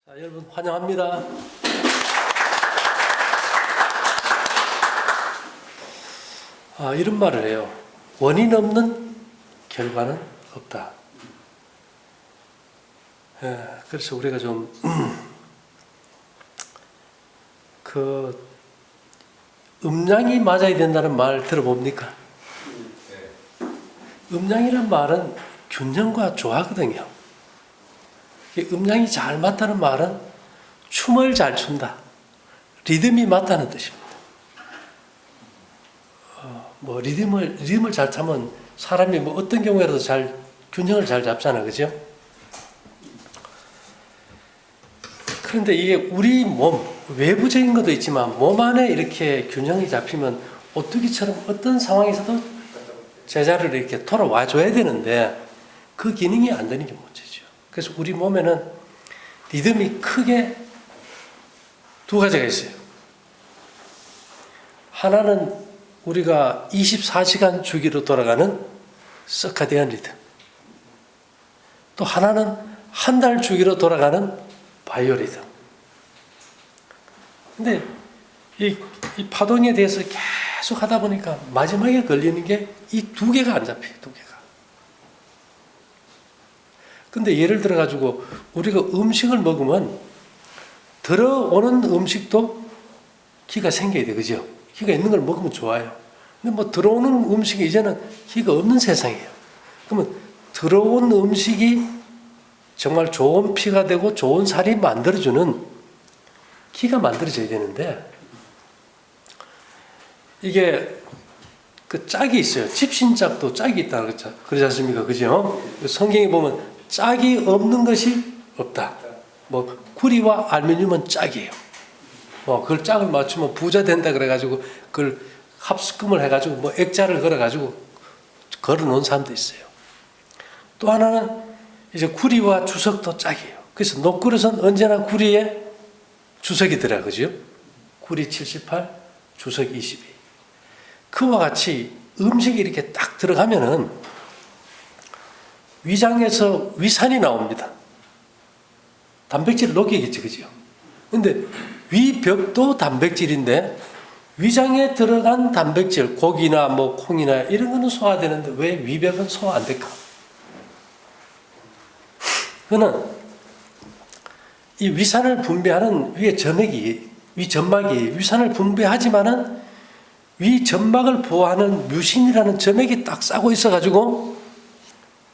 자, 여러분 환영합니다. 이런 말을 해요. 원인 없는 결과는 없다. 그래서 우리가 좀 음양이 맞아야 된다는 말 들어봅니까? 음양이란 말은 균형과 조화거든요. 음양이 잘 맞다는 말은 춤을 잘 춘다. 리듬이 맞다는 뜻입니다. 리듬을 잘 타면 사람이 어떤 경우에라도 균형을 잘 잡잖아, 그죠? 그런데 이게 우리 몸, 외부적인 것도 있지만 몸 안에 이렇게 균형이 잡히면 오뚜기처럼 어떤 상황에서도 제자리를 이렇게 돌아와 줘야 되는데 그 기능이 안 되는 게 문제죠. 그래서 우리 몸에는 리듬이 크게 두 가지가 있어요. 하나는 우리가 24시간 주기로 돌아가는 서카디안 리듬. 또 하나는 한 달 주기로 돌아가는 바이오 리듬. 근데 이 파동에 대해서 계속 하다 보니까 마지막에 걸리는 게 이 두 개가 안 잡혀요, 두 개가. 근데 예를 들어가지고 우리가 음식을 먹으면 들어오는 음식도 기가 생겨야 돼, 그죠? 기가 있는 걸 먹으면 좋아요. 근데 들어오는 음식이 이제는 기가 없는 세상이에요. 그러면 들어온 음식이 정말 좋은 피가 되고 좋은 살이 만들어주는 기가 만들어져야 되는데 이게 그 짝이 있어요. 집신짝도 짝이 있다 그러지 않습니까? 그죠? 성경에 보면 짝이 없는 것이 없다. 구리와 알루미늄은 짝이에요. 그걸 짝을 맞추면 부자 된다 그래가지고 그걸 합수금을 해가지고 액자를 걸어가지고 걸어놓은 사람도 있어요. 또 하나는 이제 구리와 주석도 짝이에요. 그래서 녹그릇은 언제나 구리에 주석이 들어가, 그죠? 구리 78, 주석 22. 그와 같이 음식이 이렇게 딱 들어가면은 위장에서 위산이 나옵니다. 단백질을 녹이겠지, 그죠? 근데 위벽도 단백질인데 위장에 들어간 단백질, 고기나 콩이나 이런 거는 소화되는데 왜 위벽은 소화 안 될까? 그는 이 위산을 분비하는 위에 위점막이 위산을 분비하지만은 위점막을 보호하는 뮤신이라는 점액이 딱 싸고 있어가지고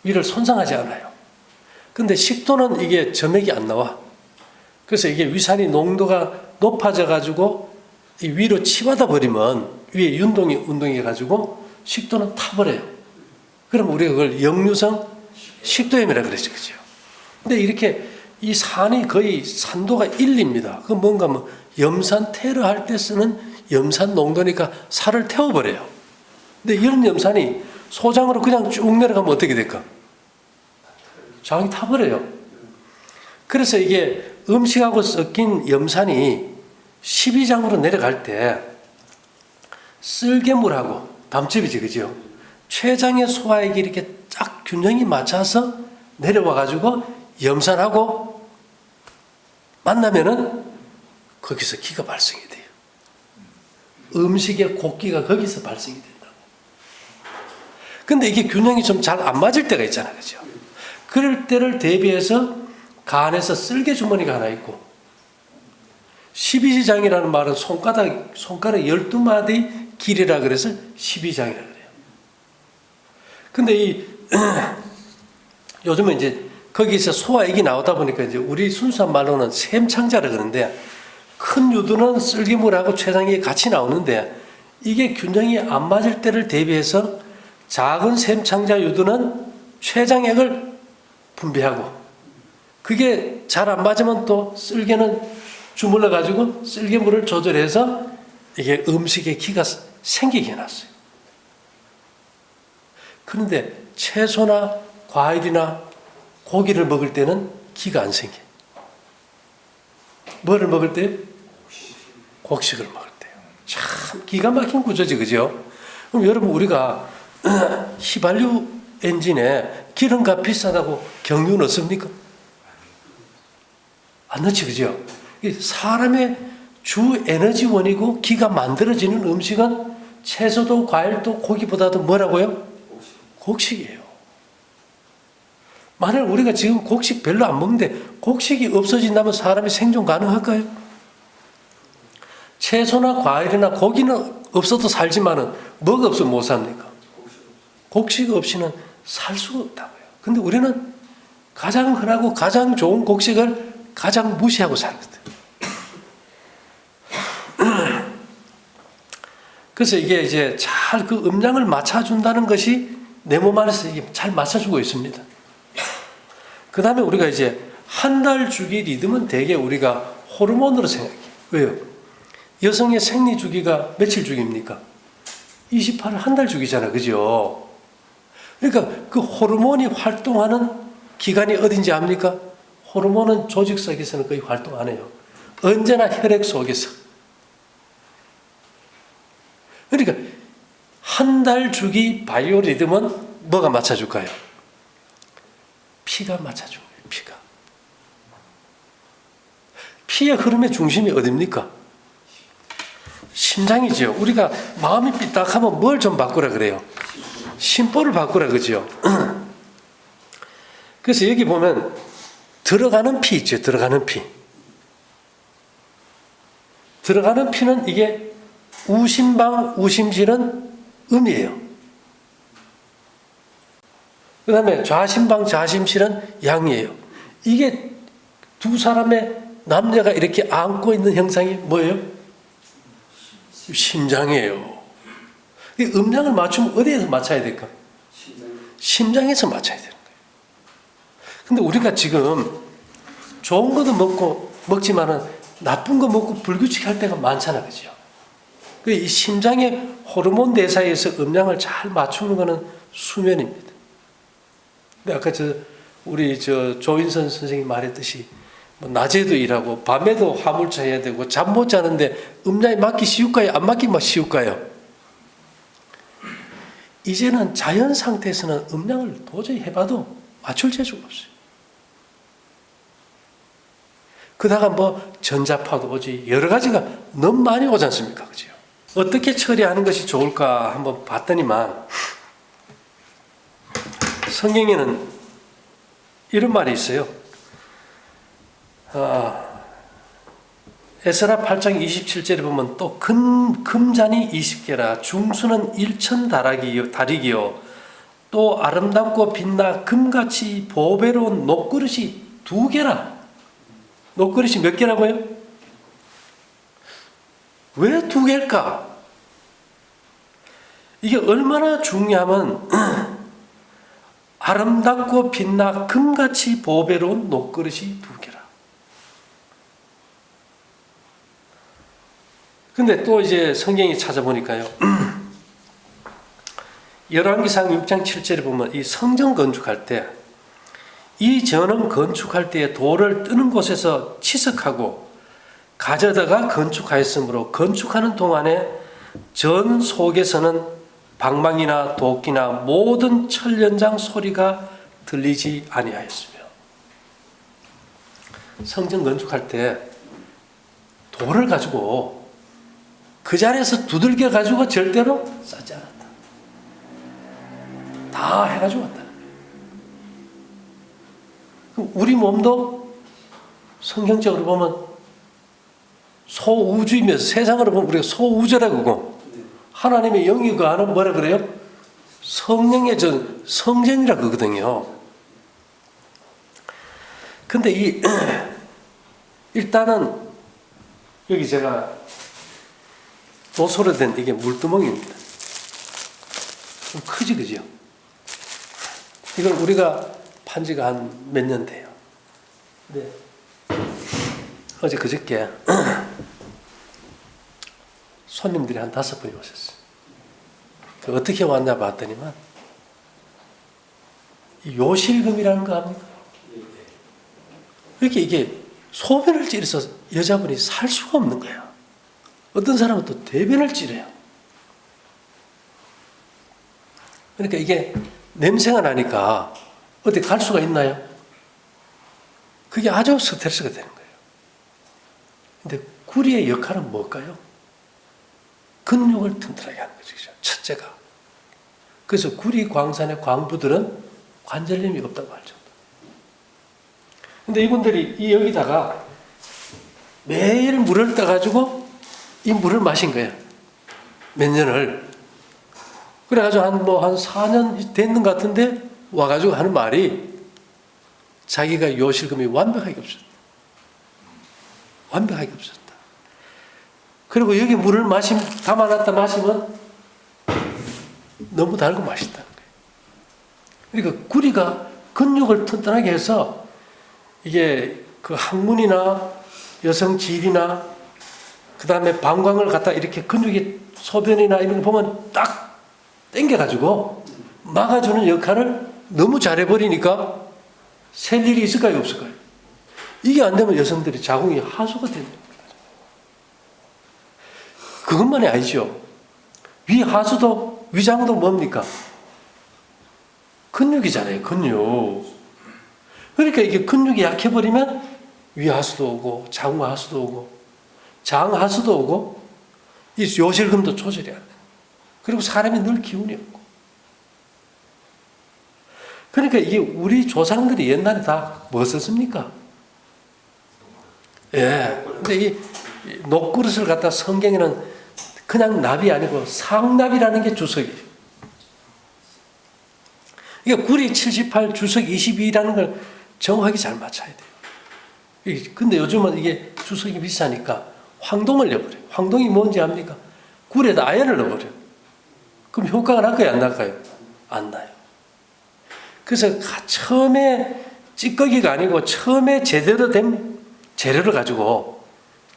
위를 손상하지 않아요. 근데 식도는 이게 점액이 안 나와. 그래서 이게 위산이 농도가 높아져가지고 이 위로 치받아 버리면 위에 운동해가지고 식도는 타버려요. 그럼 우리가 그걸 역류성 식도염이라 그러죠, 그죠? 근데 이렇게 이 산이 거의 산도가 1입니다. 그 뭔가 염산 테러 할 때 쓰는 염산 농도니까 살을 태워버려요. 근데 이런 염산이 소장으로 그냥 쭉 내려가면 어떻게 될까? 장이 타버려요. 그래서 이게 음식하고 섞인 염산이 12장으로 내려갈 때 쓸개물하고 담즙이지, 그죠? 췌장의 소화액이 이렇게 딱 균형이 맞춰서 내려와가지고 염산하고 만나면은 거기서 기가 발생이 돼요. 음식의 곡기가 거기서 발생이 된다고. 근데 이게 균형이 좀 잘 안 맞을 때가 있잖아요, 그죠? 그럴 때를 대비해서 간에서 쓸개 주머니가 하나 있고 12지장이라는 말은 손가락 12마디 길이라 그래서 12장이라 그래요. 근데 요즘은 이제 거기서 소화액이 나오다 보니까 이제 우리 순수한 말로는 샘창자라 그러는데 큰 유두는 쓸개물하고 췌장이 같이 나오는데 이게 균형이 안 맞을 때를 대비해서 작은 샘창자 유두는 췌장액을 분비하고 그게 잘 안 맞으면 또 쓸개는 주물러 가지고 쓸개물을 조절해서 이게 음식에 기가 생기게 해놨어요. 그런데 채소나 과일이나 고기를 먹을 때는 기가 안 생겨. 뭐를 먹을 때? 곡식을 먹을 때요. 참 기가 막힌 구조지, 그죠? 그럼 여러분 우리가 휘발유 엔진에 기름값 비싸다고 경유 넣습니까? 안 넣지, 그죠? 사람의 주 에너지원이고 기가 만들어지는 음식은 채소도 과일도 고기보다도 뭐라고요? 곡식이에요. 만약 우리가 지금 곡식 별로 안 먹는데 곡식이 없어진다면 사람이 생존 가능할까요? 채소나 과일이나 고기는 없어도 살지만은 뭐가 없으면 못 삽니까? 곡식 없이는 살 수가 없다고요. 근데 우리는 가장 흔하고 가장 좋은 곡식을 가장 무시하고 살거든. 그래서 이게 이제 잘 그 음량을 맞춰준다는 것이 내 몸 안에서 이게 잘 맞춰주고 있습니다. 그 다음에 우리가 이제 한 달 주기 리듬은 대개 우리가 호르몬으로 생각해요. 왜요? 여성의 생리 주기가 며칠 주기입니까? 28일 한 달 주기잖아. 그죠? 그러니까 그 호르몬이 활동하는 기간이 어딘지 압니까? 호르몬은 조직 속에서는 거의 활동 안 해요. 언제나 혈액 속에서. 그러니까 한 달 주기 바이오 리듬은 뭐가 맞춰줄까요? 피가 맞춰준 거예요. 피가. 피의 흐름의 중심이 어딥니까? 심장이죠. 우리가 마음이 삐딱하면 뭘 좀 바꾸라 그래요? 심보를 바꾸라 그죠? 그래서 여기 보면 들어가는 피 있죠. 들어가는 피. 들어가는 피는 이게 우심방, 우심실은 음이에요. 그 다음에 좌심방, 좌심실은 양이에요. 이게 두 사람의 남녀가 이렇게 안고 있는 형상이 뭐예요? 심장이에요. 이 음량을 맞추면 어디에서 맞춰야 될까? 심장에서 맞춰야 되는 거예요. 근데 우리가 지금 좋은 것도 먹지만은 나쁜 거 먹고 불규칙할 때가 많잖아, 그죠? 이 심장의 호르몬 대사에서 음량을 잘 맞추는 것은 수면입니다. 근데 아까 우리 조인선 선생님이 말했듯이 뭐 낮에도 일하고 밤에도 화물차 해야 되고 잠 못 자는데 음량이 맞기 쉬울까요? 안 맞기 쉬울까요? 이제는 자연 상태에서는 음량을 도저히 해봐도 맞출 재주가 없어요. 그다가 뭐 전자파도 오지 여러 가지가 너무 많이 오지 않습니까? 그죠? 어떻게 처리하는 것이 좋을까 한번 봤더니만 성경에는 이런 말이 있어요. 에스라 8장 27절에 보면 또 금잔이 20개라 중수는 1,000다리기요 또 아름답고 빛나 금같이 보배로운 녹그릇이 2개라. 녹그릇이 몇 개라고요? 왜 2개일까? 이게 얼마나 중요하면 아름답고 빛나 금같이 보배로운 녹그릇이 2개라. 근데 또 이제 성경에 찾아보니까요. 열왕기상 6장 7절에 보면 이 성전 건축할 때 이 전원 건축할 때에 돌을 뜨는 곳에서 치석하고 가져다가 건축하였으므로 건축하는 동안에 전 속에서는 방망이나 도끼나 모든 철연장 소리가 들리지 아니하였으며. 성전 건축할 때 돌을 가지고 그 자리에서 두들겨 가지고 절대로 쌓지 않았다. 다 해가지고 왔다. 우리 몸도 성경적으로 보면 소우주이면서 세상으로 보면 우리가 소우주라고 그러고 하나님의 영이 그 안은 뭐라 그래요? 성령의 성전이라 그러거든요. 근데 일단은 여기 제가 도소로 된 이게 물두멍입니다. 좀 크지, 그죠? 이걸 우리가 판 지가 한 몇 년 돼요. 네. 어제 그저께 손님들이 한 5분이 오셨어요. 어떻게 왔냐 봤더니만 요실금이라는 거 압니까? 이렇게 이게 소변을 찌르서 여자분이 살 수가 없는 거예요. 어떤 사람은 또 대변을 찌르요. 그러니까 이게 냄새가 나니까 어디 갈 수가 있나요? 그게 아주 스트레스가 되는 거예요. 근데 구리의 역할은 뭘까요? 근육을 튼튼하게 하는 거죠. 첫째가. 그래서 구리 광산의 광부들은 관절염이 없다고 할 정도. 근데 이분들이 이 여기다가 매일 물을 떠가지고 이 물을 마신 거예요. 몇 년을. 그래가지고 한 4년 됐는 것 같은데 와가지고 하는 말이 자기가 요실금이 완벽하게 없었다. 완벽하게 없었다. 그리고 여기 물을 담아놨다 마시면 너무 달고 맛있다는 거예요. 그러니까 구리가 근육을 튼튼하게 해서 이게 그 항문이나 여성질이나 그 다음에 방광을 갖다 이렇게 근육이 소변이나 이런 거 보면 딱 당겨가지고 막아주는 역할을 너무 잘해버리니까 셀 일이 있을까요? 없을까요? 이게 안 되면 여성들이 자궁이 하수가 되는 거예요. 그것만이 아니죠. 위장도 뭡니까? 근육이잖아요. 근육. 그러니까 이게 근육이 약해버리면 위하수도 오고 자궁하수도 오고 장하수도 오고 이 요실금도 조절이 안 돼요. 그리고 사람이 늘 기운이 없고. 그러니까 이게 우리 조상들이 옛날에 다 뭐 썼습니까? 예. 근데 이 녹그릇을 갖다 성경에는 그냥 납이 아니고 상납이라는 게 주석이에요. 그러니까 구리 78, 주석 22라는 걸 정확하게 잘 맞춰야 돼요. 근데 요즘은 이게 주석이 비싸니까 황동을 넣어버려요. 황동이 뭔지 압니까? 굴에다 아연을 넣어버려요. 그럼 효과가 날까요? 안 날까요? 안 나요. 그래서 처음에 찌꺼기가 아니고 처음에 제대로 된 재료를 가지고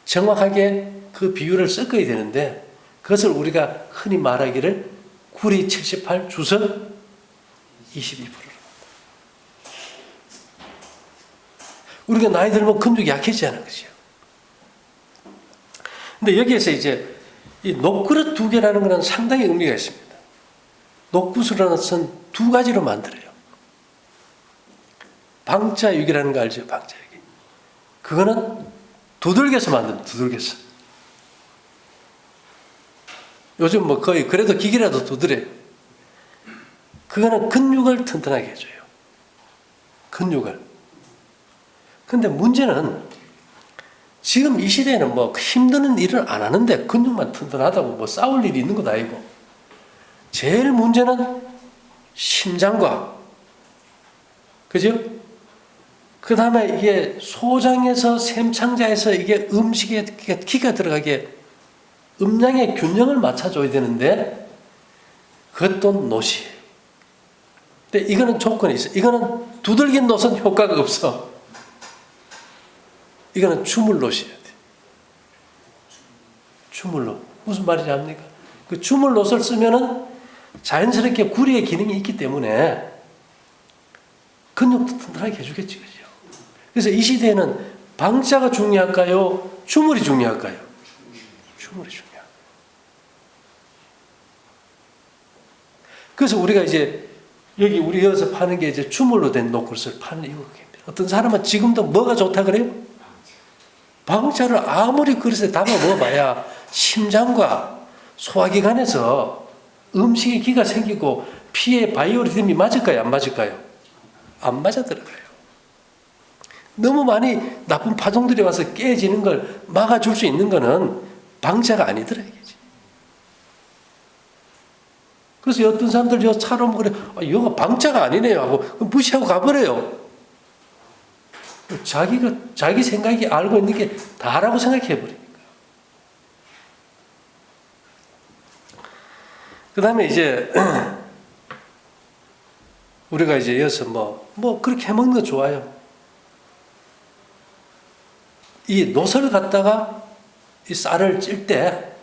정확하게 그 비율을 섞어야 되는데 그것을 우리가 흔히 말하기를 구리 78, 주석 22%로. 우리가 나이 들면 근육이 약해지는 거죠. 근데 여기에서 이제 이 녹그릇 두 개라는 것은 상당히 의미가 있습니다. 녹구슬은 두 가지로 만들어요. 방자육이라는 거 알죠? 방자육. 그거는 두들겨서 만듭니다. 두들겨서. 요즘 거의 그래도 기계라도 두드려요. 그거는 근육을 튼튼하게 해줘요. 근육을. 근데 문제는 지금 이 시대에는 힘드는 일을 안 하는데 근육만 튼튼하다고 싸울 일이 있는 것도 아니고 제일 문제는 심장과 그죠? 그 다음에 이게 소장에서 샘창자에서 이게 음식에 기가 들어가게 음양의 균형을 맞춰줘야 되는데 그것도 노시예요. 근데 이거는 조건이 있어요. 이거는 두들긴 노은 효과가 없어. 이거는 주물노시해야 돼. 주물노. 무슨 말인지 압니까? 그 주물노를 쓰면은 자연스럽게 구리의 기능이 있기 때문에 근육도 튼튼하게 해주겠지. 그죠? 그래서 이 시대에는 방자가 중요할까요? 주물이 중요할까요? 주물이 중요해요. 그래서 우리가 이제 여기 우리 여기서 파는 게 이제 주물로 된 녹그릇을 파는 이유가 어떤 사람은 지금도 뭐가 좋다 그래요? 방자를 아무리 그릇에 담아 먹어봐야 심장과 소화기관에서 음식의 기가 생기고 피에 바이오리듬이 맞을까요? 안 맞을까요? 안 맞아 들어가요. 너무 많이 나쁜 파종들이 와서 깨지는 걸 막아줄 수 있는 거는 방자가 아니더라 이게지. 그래서 어떤 사람들 차로 그래, 이거 방자가 아니네요 하고 무시하고 가버려요. 자기 생각이 알고 있는 게 다라고 생각해 버리니까. 그 다음에 이제 우리가 이제 여기서 그렇게 해먹는 거 좋아요. 이 놋을 갖다가 이 쌀을 찔 때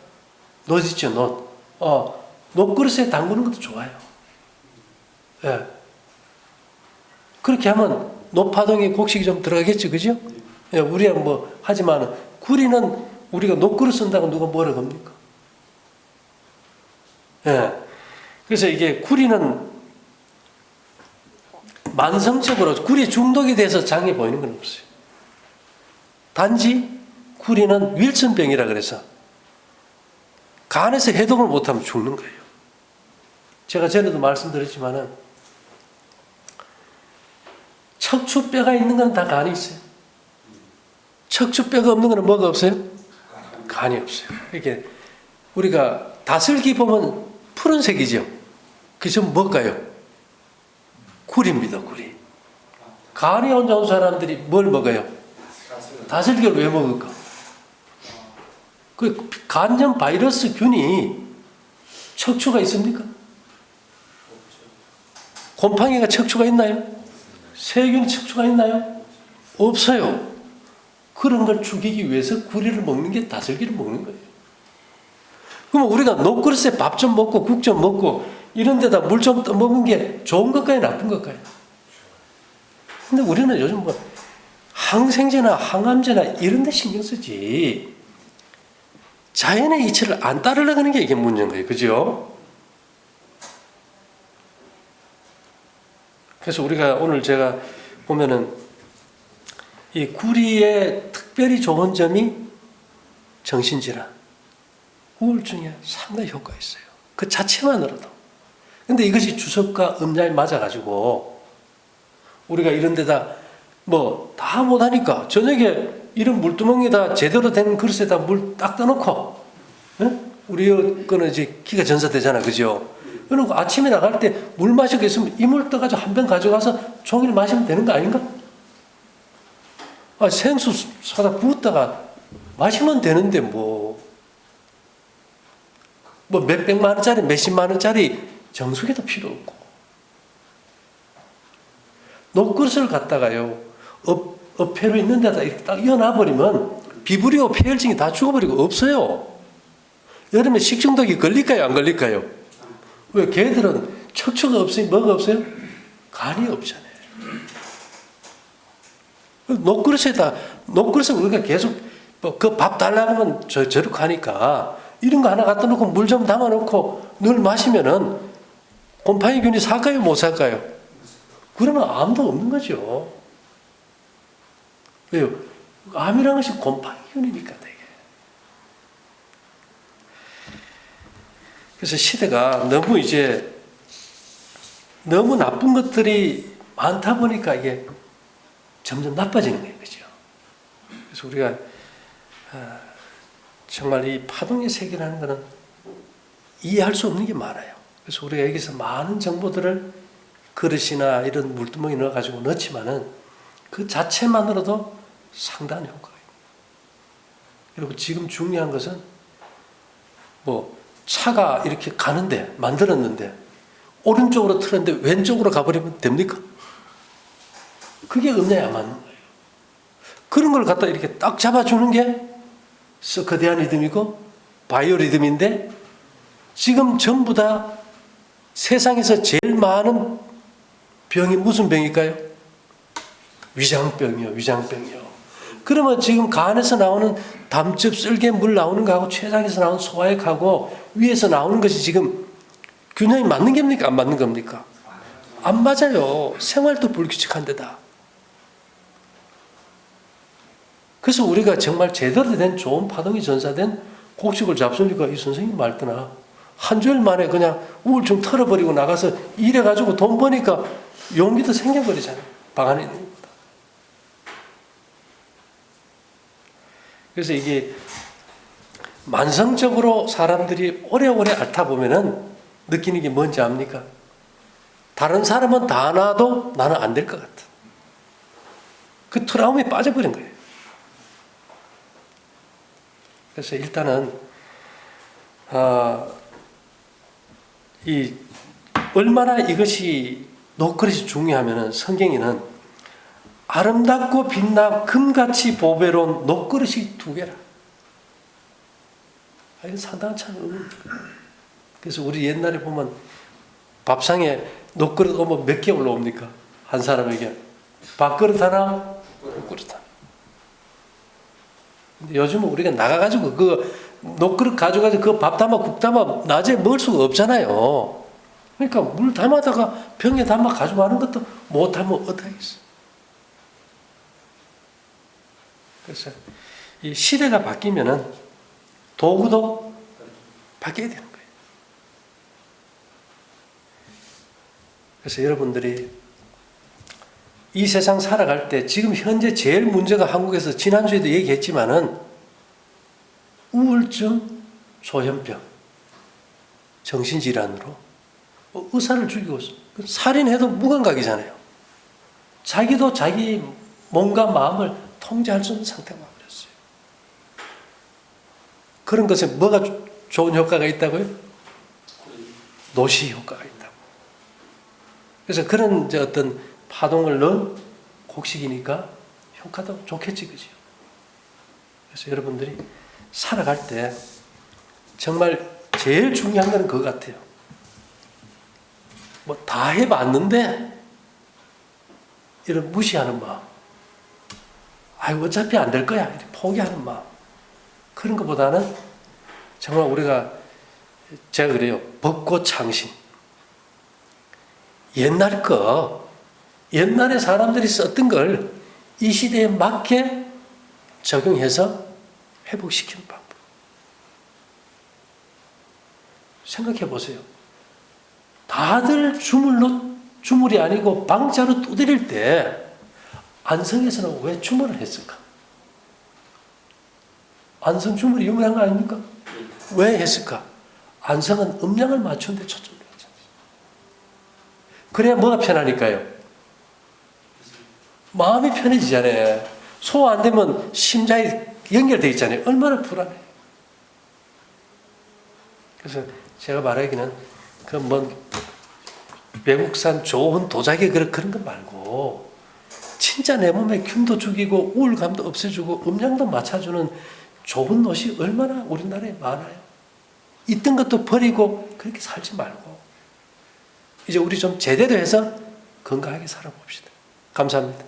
놋 있죠, 놋. 놋그릇에 담그는 것도 좋아요. 예. 그렇게 하면 놋파동에 곡식이 좀 들어가겠죠, 그죠? 예, 우리야 하지만 구리는 우리가 놋그릇 쓴다고 누가 뭐라 겁니까? 예. 그래서 이게 구리는 만성적으로 구리에 중독이 돼서 장애 보이는 건 없어요. 단지 구리는 윌슨병이라 그래서 간에서 해독을 못하면 죽는 거예요. 제가 전에도 말씀드렸지만은 척추뼈가 있는 건 다 간이 있어요. 척추뼈가 없는 거는 뭐가 없어요? 간이 없어요. 이게 우리가 다슬기 보면 푸른색이죠. 그게 좀 뭘까요? 굴입니다, 굴이. 간이 안 좋은 사람들이 뭘 먹어요? 다슬기를 왜 먹을까? 그 간염 바이러스 균이 척추가 있습니까? 곰팡이가 척추가 있나요? 세균이 척추가 있나요? 없어요. 그런 걸 죽이기 위해서 구리를 먹는 게 다슬기를 먹는 거예요. 그럼 우리가 녹그릇에 밥 좀 먹고 국 좀 먹고 이런 데다 물 좀 떠먹는 게 좋은 것까요? 나쁜 것까요? 근데 우리는 요즘 뭐 항생제나 항암제나 이런 데 신경 쓰지 자연의 이치를 안 따르려고 하는 게 이게 문제인 거예요. 그죠? 그래서 우리가 오늘 제가 보면은 이 구리의 특별히 좋은 점이 정신질환, 우울증에 상당히 효과가 있어요. 그 자체만으로도. 근데 이것이 주석과 음양이 맞아가지고 우리가 이런 데다 뭐 다 못하니까 저녁에 이런 물두멍에다 제대로 된 그릇에다 물 딱 떠놓고 우리 거는 이제 기가 전사되잖아. 그죠? 그리고 아침에 나갈 때 물 마시고 있으면 이물 떠가지고 한 병 가져가서 종일 마시면 되는 거 아닌가? 생수 사다 부었다가 마시면 되는데 뭐 몇백만 원짜리 몇십만 원짜리 정수기도 필요 없고 녹그릇을 갖다가요 어패로 있는 데다 이렇게 딱 이어놔버리면 비브리오 폐혈증이 다 죽어버리고 없어요. 여름에 식중독이 걸릴까요 안 걸릴까요? 왜? 걔들은 척추가 없으니 뭐가 없어요? 간이 없잖아요. 녹그릇에 우리가 계속 그 밥 달라고 하면 저렇게 하니까 이런 거 하나 갖다 놓고 물 좀 담아 놓고 늘 마시면은 곰팡이균이 살까요 못 살까요? 그러면 암도 없는 거죠. 왜요? 암이라는 것이 곰팡이균이니까 되게. 그래서 시대가 너무 나쁜 것들이 많다 보니까 이게 점점 나빠지는 거예요. 그죠? 그래서 우리가 정말 이 파동의 세계라는 것은 이해할 수 없는 게 많아요. 그래서 우리가 여기서 많은 정보들을 그릇이나 이런 물두멍에 넣어가지고 넣지만은 그 자체만으로도 상당한 효과가 있습니다. 그리고 지금 중요한 것은 뭐 차가 이렇게 가는데 만들었는데 오른쪽으로 틀었는데 왼쪽으로 가버리면 됩니까? 그게 음양이 안 맞는 거예요. 그런 걸 갖다 이렇게 딱 잡아주는 게 서커디안 리듬이고 바이오 리듬인데 지금 전부 다 세상에서 제일 많은 병이 무슨 병일까요? 위장병이요. 그러면 지금 간에서 나오는 담즙, 쓸개, 물 나오는 거하고 췌장에서 나오는 소화액하고 위에서 나오는 것이 지금 균형이 맞는 겁니까? 안 맞는 겁니까? 안 맞아요. 생활도 불규칙한 데다. 그래서 우리가 정말 제대로 된 좋은 파동이 전사된 곡식을 잡수니까 이 선생님 말더나 한 주일 만에 그냥 우울증 털어버리고 나가서 일해가지고 돈 버니까 용기도 생겨버리잖아요. 방 안에 있는 것보다. 그래서 이게 만성적으로 사람들이 오래오래 앓다 보면은 느끼는 게 뭔지 압니까? 다른 사람은 다 나도 나는 안 될 것 같아. 그 트라우마에 빠져버린 거예요. 그래서 일단은 얼마나 이것이 녹그릇이 중요하면은 성경에는 아름답고 빛나 금같이 보배로운 녹그릇이 2개라. 이건 상당한 참 의미입니다. 그래서 우리 옛날에 보면 밥상에 녹그릇 오면 몇 개 올라옵니까? 한 사람에게 밥그릇 하나, 국그릇 하나. 근데 요즘은 우리가 나가가지고 그 녹그릇 가져가지고 그 밥 담아 국 담아 낮에 먹을 수가 없잖아요. 그러니까 물 담아다가 병에 담아 가져가는 것도 못하면 어떡하겠어. 그래서 이 시대가 바뀌면은 도구도 바뀌어야 되는 거예요. 그래서 여러분들이 이 세상 살아갈 때 지금 현재 제일 문제가 한국에서 지난주에도 얘기했지만은 우울증, 소현병, 정신질환으로 의사를 죽이고 살인해도 무감각이잖아요. 자기도 자기 몸과 마음을 통제할 수 없는 상태가 와버렸어요. 그런 것에 뭐가 좋은 효과가 있다고요? 노시 효과가 있다고. 그래서 그런 이제 어떤 파동을 넣은 곡식이니까 효과도 좋겠지, 그죠? 그래서 여러분들이 살아갈 때 정말 제일 중요한 건 그거 같아요. 뭐 다 해봤는데 이런 무시하는 마음, 아이고 어차피 안 될 거야 이렇게 포기하는 마음, 그런 것보다는 정말 우리가 제가 그래요. 벚꽃 창신. 옛날에 사람들이 썼던 걸 이 시대에 맞게 적용해서 회복시키는 방법. 생각해 보세요. 다들 주물이 아니고 방자로 두드릴 때 안성에서는 왜 주물을 했을까? 안성 주물이 유명한 거 아닙니까? 왜 했을까? 안성은 음량을 맞추는 데 초점을 두었잖아요. 그래야 뭐가 편하니까요? 마음이 편해지잖아요. 소화 안 되면 심장이 연결되어 있잖아요. 얼마나 불안해요. 그래서 제가 말하기는 그런 외국산 좋은 도자기 그런 거 말고 진짜 내 몸에 균도 죽이고 우울감도 없애주고 음량도 맞춰주는 좋은 옷이 얼마나 우리나라에 많아요. 있던 것도 버리고 그렇게 살지 말고 이제 우리 좀 제대로 해서 건강하게 살아봅시다. 감사합니다.